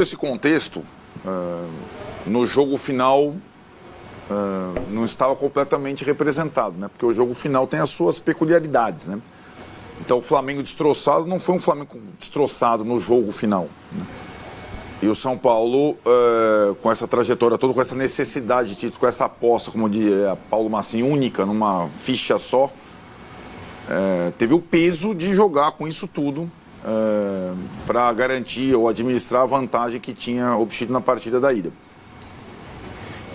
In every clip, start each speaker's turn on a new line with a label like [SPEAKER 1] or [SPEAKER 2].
[SPEAKER 1] Nesse contexto, no jogo final, não estava completamente representado, né? Porque o jogo final tem as suas peculiaridades, né? Então o Flamengo destroçado não foi um Flamengo destroçado no jogo final, né? E o São Paulo, com essa trajetória toda, com essa necessidade de título, com essa aposta, como diria Paulo Massim, única, numa ficha só, teve o peso de jogar com isso tudo para garantir ou administrar a vantagem que tinha obtido na partida da ida.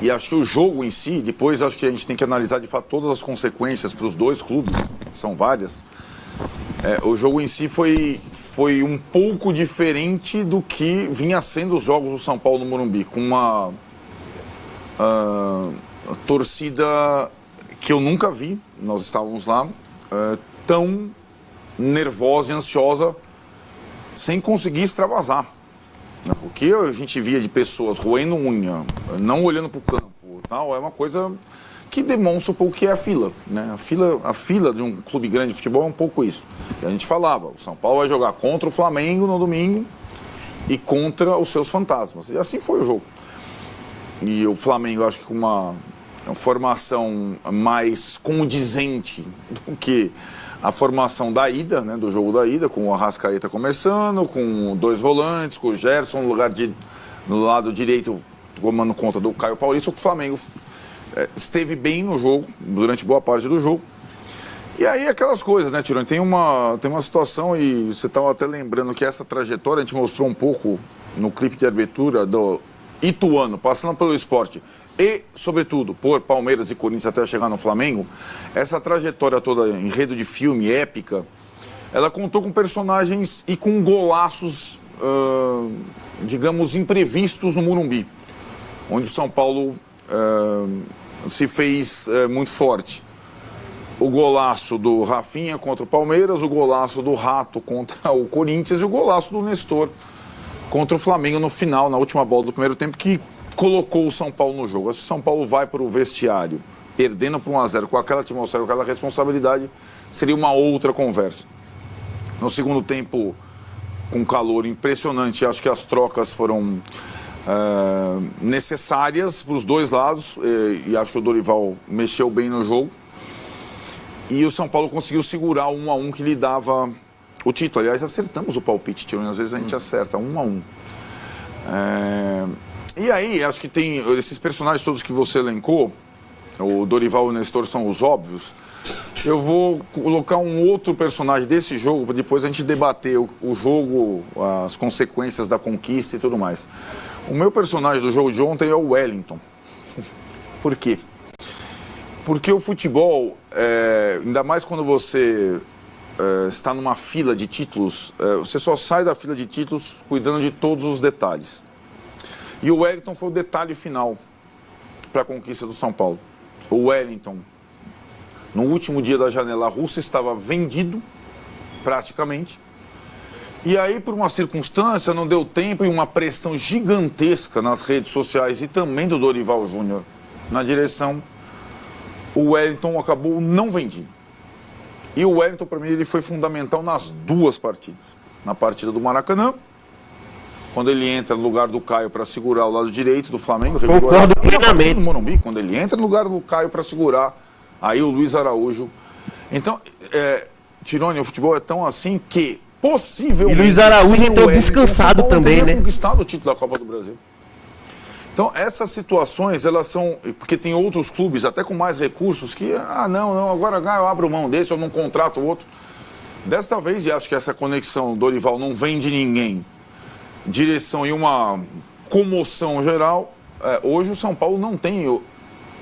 [SPEAKER 1] E acho que o jogo em si, depois acho que a gente tem que analisar de fato todas as consequências para os dois clubes, são várias. O jogo em si foi um pouco diferente do que vinha sendo os jogos do São Paulo no Morumbi, com uma torcida que eu nunca vi, nós estávamos lá, tão nervosa e ansiosa, sem conseguir extravasar. O que a gente via de pessoas roendo unha, não olhando para o campo, tal, é uma coisa que demonstra um pouco o que é a fila, né? A fila de um clube grande de futebol é um pouco isso. E a gente falava, o São Paulo vai jogar contra o Flamengo no domingo e contra os seus fantasmas. E assim foi o jogo. E o Flamengo, acho que com uma formação mais condizente do que a formação da ida, né, do jogo da ida, com o Arrascaeta começando, com dois volantes, com o Gerson no lado direito, tomando conta do Caio Paulista. O Flamengo esteve bem no jogo, durante boa parte do jogo. E aí aquelas coisas, né, Tironi? Tem uma situação, e você estava até lembrando que essa trajetória a gente mostrou um pouco no clipe de abertura do Ituano, passando pelo Sport e, sobretudo, por Palmeiras e Corinthians até chegar no Flamengo. Essa trajetória toda, enredo de filme, épica, ela contou com personagens e com golaços, digamos, imprevistos no Morumbi, onde o São Paulo se fez muito forte. O golaço do Rafinha contra o Palmeiras, o golaço do Rato contra o Corinthians e o golaço do Nestor contra o Flamengo no final, na última bola do primeiro tempo, que colocou o São Paulo no jogo. Se o São Paulo vai para o vestiário perdendo por 1-0, com aquela atmosfera, com aquela responsabilidade, seria uma outra conversa. No segundo tempo, com calor impressionante, acho que as trocas foram necessárias para os dois lados, e acho que o Dorival mexeu bem no jogo. E o São Paulo conseguiu segurar o 1-1 que lhe dava o título. Aliás, acertamos o palpite, Tironi, às vezes a gente acerta, 1-1. E aí, acho que tem esses personagens todos que você elencou, o Dorival e o Nestor são os óbvios. Eu vou colocar um outro personagem desse jogo, para depois a gente debater o jogo, as consequências da conquista e tudo mais. O meu personagem do jogo de ontem é o Wellington. Por quê? Porque o futebol, ainda mais quando você está numa fila de títulos, você só sai da fila de títulos cuidando de todos os detalhes. E o Wellington foi o detalhe final para a conquista do São Paulo. O Wellington, no último dia da janela russa, estava vendido, praticamente. E aí, por uma circunstância, não deu tempo, e uma pressão gigantesca nas redes sociais e também do Dorival Júnior na direção, o Wellington acabou não vendido. E o Wellington, para mim, ele foi fundamental nas duas partidas. Na partida do Maracanã, quando ele entra no lugar do Caio para segurar o lado direito do Flamengo.
[SPEAKER 2] Concordo plenamente.
[SPEAKER 1] No Morumbi, quando ele entra no lugar do Caio para segurar, aí o Luiz Araújo. Então, Tironi, o futebol é tão assim que, possivelmente...
[SPEAKER 2] E Luiz Araújo entrou descansado também, né?
[SPEAKER 1] Conquistado o título da Copa do Brasil. Então, essas situações, elas são... Porque tem outros clubes, até com mais recursos, que... não, agora eu abro mão desse, eu não contrato o outro. Dessa vez, e acho que essa conexão Dorival não vem de ninguém, direção e uma comoção geral, hoje o São Paulo não tem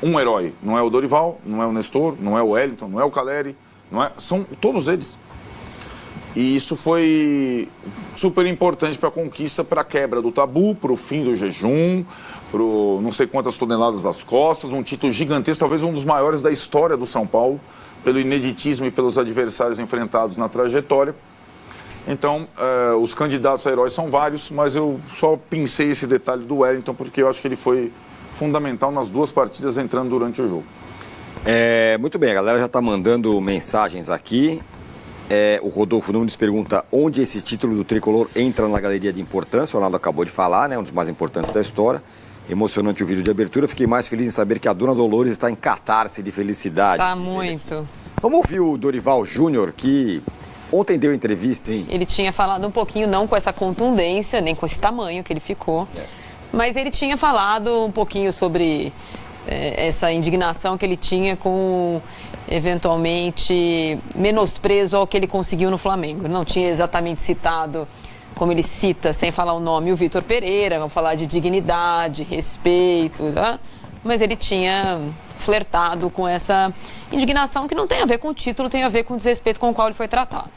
[SPEAKER 1] um herói. Não é o Dorival, não é o Nestor, não é o Wellington, não é o Caleri, são todos eles. E isso foi super importante para a conquista, para a quebra do tabu, para o fim do jejum, para não sei quantas toneladas das costas, um título gigantesco, talvez um dos maiores da história do São Paulo, pelo ineditismo e pelos adversários enfrentados na trajetória. Então, os candidatos a heróis são vários, mas eu só pincei esse detalhe do Wellington, porque eu acho que ele foi fundamental nas duas partidas entrando durante o jogo.
[SPEAKER 3] Muito bem, a galera já está mandando mensagens aqui. O Rodolfo Nunes pergunta onde esse título do Tricolor entra na galeria de importância. O Ronaldo acabou de falar, né? Um dos mais importantes da história. Emocionante o vídeo de abertura. Fiquei mais feliz em saber que a Dona Dolores está em catarse de felicidade.
[SPEAKER 4] Tá muito.
[SPEAKER 3] Vamos ouvir o Dorival Júnior, que ontem deu entrevista, hein?
[SPEAKER 4] Ele tinha falado um pouquinho, não com essa contundência, nem com esse tamanho que ele ficou, mas ele tinha falado um pouquinho sobre essa indignação que ele tinha com, eventualmente, menosprezo ao que ele conseguiu no Flamengo. Não tinha exatamente citado, como ele cita, sem falar o nome, o Vitor Pereira, vamos falar de dignidade, respeito, tá? Mas ele tinha flertado com essa indignação que não tem a ver com o título, tem a ver com o desrespeito com o qual ele foi tratado.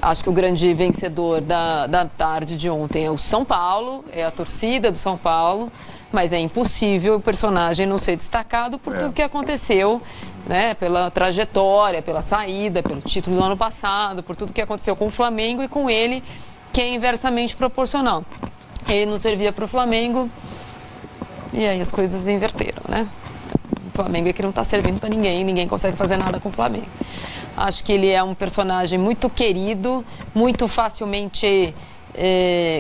[SPEAKER 4] Acho que o grande vencedor da tarde de ontem é o São Paulo, é a torcida do São Paulo, mas é impossível o personagem não ser destacado por tudo que aconteceu, né? Pela trajetória, pela saída, pelo título do ano passado, por tudo que aconteceu com o Flamengo e com ele, que é inversamente proporcional. Ele não servia para o Flamengo e aí as coisas inverteram, né? O Flamengo é que não está servindo para ninguém, ninguém consegue fazer nada com o Flamengo. Acho que ele é um personagem muito querido, muito facilmente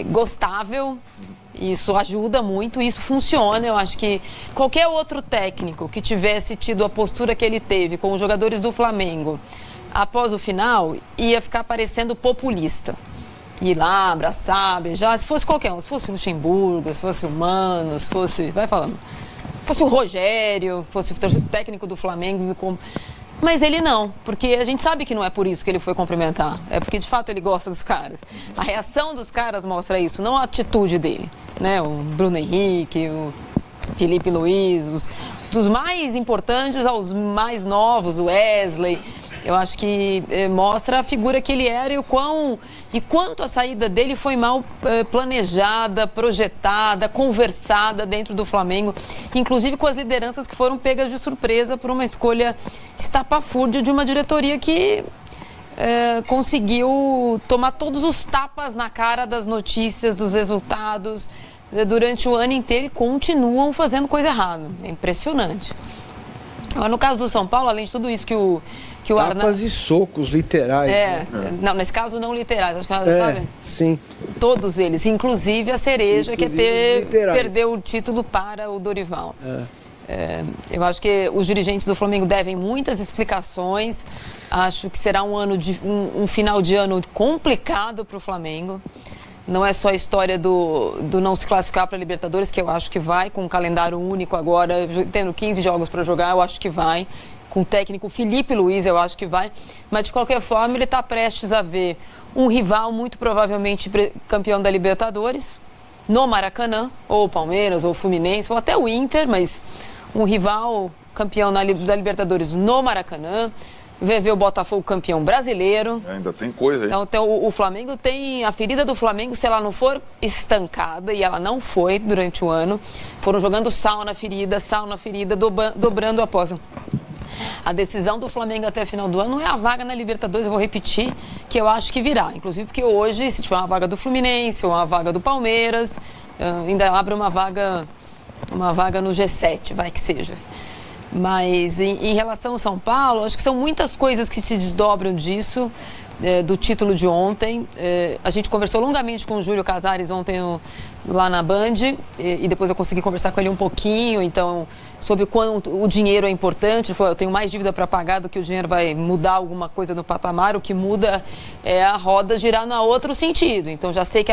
[SPEAKER 4] gostável. Isso ajuda muito, isso funciona. Eu acho que qualquer outro técnico que tivesse tido a postura que ele teve com os jogadores do Flamengo após o final, ia ficar parecendo populista. Ir lá, abraçar, beijar, se fosse qualquer um, se fosse o Luxemburgo, se fosse o Mano, se fosse, vai falando, fosse o Rogério, fosse o técnico do Flamengo, mas ele não, porque a gente sabe que não é por isso que ele foi cumprimentar, é porque de fato ele gosta dos caras. A reação dos caras mostra isso, não a atitude dele, né? O Bruno Henrique, o Felipe Luiz, dos mais importantes aos mais novos, o Wesley. Eu acho que mostra a figura que ele era e quanto a saída dele foi mal planejada, projetada, conversada dentro do Flamengo, inclusive com as lideranças que foram pegas de surpresa por uma escolha estapafúrdia de uma diretoria que conseguiu tomar todos os tapas na cara das notícias, dos resultados durante o ano inteiro e continuam fazendo coisa errada. É impressionante. Agora, no caso do São Paulo, além de tudo isso que o
[SPEAKER 5] Tapas e socos literais.
[SPEAKER 4] Não, nesse caso não literais, acho que sabe?
[SPEAKER 5] Sim.
[SPEAKER 4] Todos eles, inclusive a cereja, que é perder o título para o Dorival. Eu acho que os dirigentes do Flamengo devem muitas explicações. Acho que será um final de ano complicado para o Flamengo. Não é só a história do não se classificar para a Libertadores, que eu acho que vai, com um calendário único agora, tendo 15 jogos para jogar, eu acho que vai. Com o técnico Felipe Luiz, eu acho que vai. Mas, de qualquer forma, ele está prestes a ver um rival, muito provavelmente campeão da Libertadores, no Maracanã, ou o Palmeiras, ou o Fluminense, ou até o Inter, mas um rival campeão da Libertadores no Maracanã. Vai ver o Botafogo campeão brasileiro.
[SPEAKER 1] Ainda tem coisa aí.
[SPEAKER 4] Então, o Flamengo tem... A ferida do Flamengo, se ela não for estancada, e ela não foi durante o ano, foram jogando sal na ferida, dobrando a aposta. A decisão do Flamengo até o final do ano não é a vaga na Libertadores, eu vou repetir, que eu acho que virá. Inclusive porque hoje, se tiver uma vaga do Fluminense ou uma vaga do Palmeiras, ainda abre uma vaga no G7, vai que seja. Mas em relação ao São Paulo, acho que são muitas coisas que se desdobram disso, do título de ontem. A gente conversou longamente com o Júlio Casares ontem lá na Band, e depois eu consegui conversar com ele um pouquinho, então, sobre quanto o dinheiro é importante. Ele falou, eu tenho mais dívida para pagar do que o dinheiro vai mudar alguma coisa no patamar, o que muda é a roda girar no outro sentido. Então, já sei que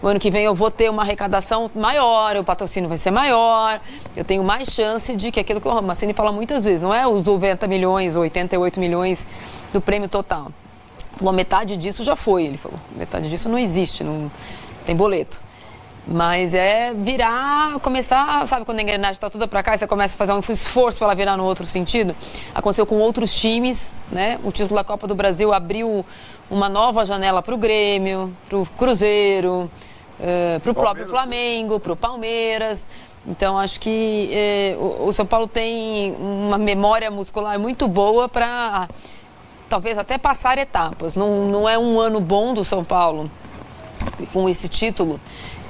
[SPEAKER 4] o ano que vem eu vou ter uma arrecadação maior, o patrocínio vai ser maior, eu tenho mais chance de que aquilo que o Massini fala muitas vezes, não é os 90 milhões ou 88 milhões do prêmio total. Falou, metade disso já foi, ele falou, metade disso não existe, não tem boleto. Mas virar, começar, sabe quando a engrenagem está toda para cá e você começa a fazer um esforço para ela virar no outro sentido? Aconteceu com outros times, né? O título da Copa do Brasil abriu uma nova janela para o Grêmio, para o Cruzeiro, para o próprio Flamengo, para o Palmeiras. Então, acho que o São Paulo tem uma memória muscular muito boa para talvez até passar etapas. Não é um ano bom do São Paulo com esse título,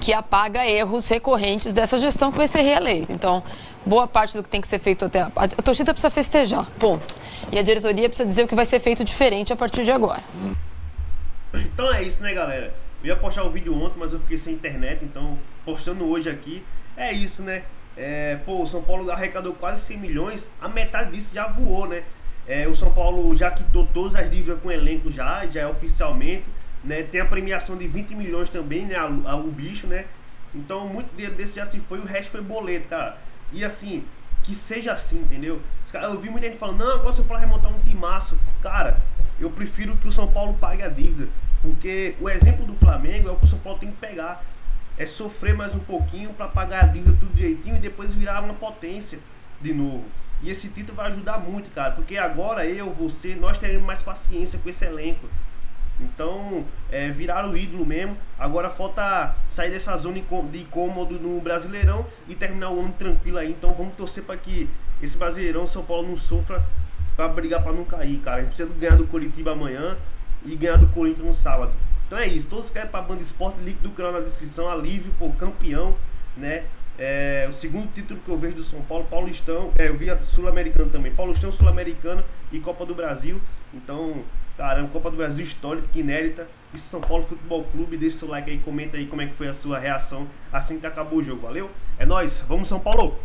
[SPEAKER 4] que apaga erros recorrentes dessa gestão que vai ser reeleita. Então, boa parte do que tem que ser feito até... A torcida precisa festejar, ponto. E a diretoria precisa dizer o que vai ser feito diferente a partir de agora.
[SPEAKER 6] Então é isso, né, galera? Eu ia postar o vídeo ontem, mas eu fiquei sem internet, então postando hoje aqui. É isso, né? O São Paulo arrecadou quase 100 milhões, a metade disso já voou, né? O São Paulo já quitou todas as dívidas com o elenco já é oficialmente, né? Tem a premiação de 20 milhões também, né? O bicho, né? Então muito dinheiro desse já se foi, o resto foi boleto, cara. E assim, que seja assim, entendeu? Eu vi muita gente falando, não, agora o São Paulo vai montar um timaço. Cara, eu prefiro que o São Paulo pague a dívida, porque o exemplo do Flamengo é o que o São Paulo tem que pegar. É sofrer mais um pouquinho para pagar a dívida tudo direitinho e depois virar uma potência de novo. E esse título vai ajudar muito, cara, porque agora você, nós teremos mais paciência com esse elenco. Então, virar o ídolo mesmo. Agora falta sair dessa zona de incômodo no Brasileirão e terminar o ano tranquilo aí. Então vamos torcer para que esse Brasileirão, São Paulo não sofra para brigar para não cair, cara. A gente precisa ganhar do Coritiba amanhã e ganhar do Corinthians no sábado. Então é isso, todos querem para a Banda Esporte, link do canal na descrição, alívio, campeão, né? O segundo título que eu vejo do São Paulo, Paulistão, eu vi Sul-Americano também, Paulistão, Sul-Americano e Copa do Brasil. Então, caramba, Copa do Brasil histórica, inédita. E São Paulo Futebol Clube, deixa seu like aí, comenta aí como é que foi a sua reação assim que acabou o jogo, valeu? É nóis, vamos São Paulo!